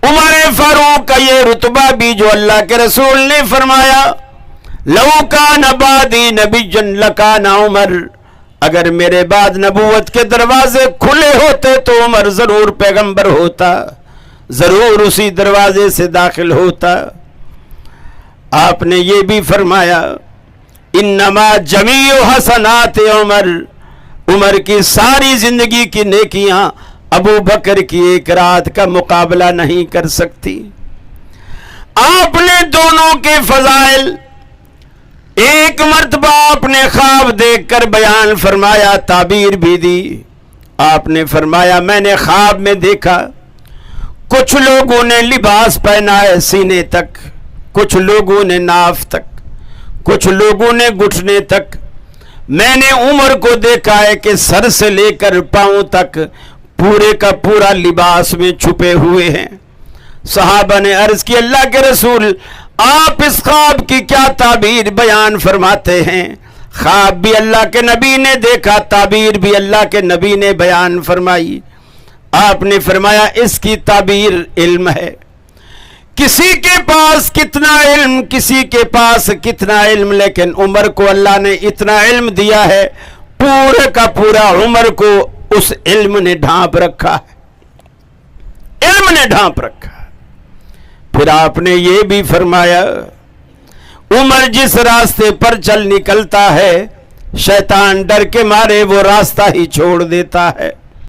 عمر فاروق کا یہ رتبہ بھی جو اللہ کے رسول نے فرمایا لو کان بعدی نبی لکان عمر، اگر میرے بعد نبوت کے دروازے کھلے ہوتے تو عمر ضرور پیغمبر ہوتا، ضرور اسی دروازے سے داخل ہوتا۔ آپ نے یہ بھی فرمایا انما جمیع حسنات عمر، عمر کی ساری زندگی کی نیکیاں ابو بکر کی ایک رات کا مقابلہ نہیں کر سکتی۔ آپ نے دونوں کے فضائل ایک مرتبہ اپنے خواب دیکھ کر بیان فرمایا، تعبیر بھی دی۔ آپ نے فرمایا میں نے خواب میں دیکھا کچھ لوگوں نے لباس پہنا ہے سینے تک، کچھ لوگوں نے ناف تک، کچھ لوگوں نے گھٹنے تک۔ میں نے عمر کو دیکھا ہے کہ سر سے لے کر پاؤں تک پورے کا پورا لباس میں چھپے ہوئے ہیں۔ صحابہ نے عرض کی اللہ کے رسول آپ اس خواب کی کیا تعبیر بیان فرماتے ہیں؟ خواب بھی اللہ کے نبی نے دیکھا، تعبیر بھی اللہ کے نبی نے بیان فرمائی۔ آپ نے فرمایا اس کی تعبیر علم ہے۔ کسی کے پاس کتنا علم، کسی کے پاس کتنا علم، لیکن عمر کو اللہ نے اتنا علم دیا ہے پورے کا پورا عمر کو اس علم نے ڈھانپ رکھا ہے، علم نے ڈھانپ رکھا۔ پھر آپ نے یہ بھی فرمایا عمر جس راستے پر چل نکلتا ہے شیطان ڈر کے مارے وہ راستہ ہی چھوڑ دیتا ہے۔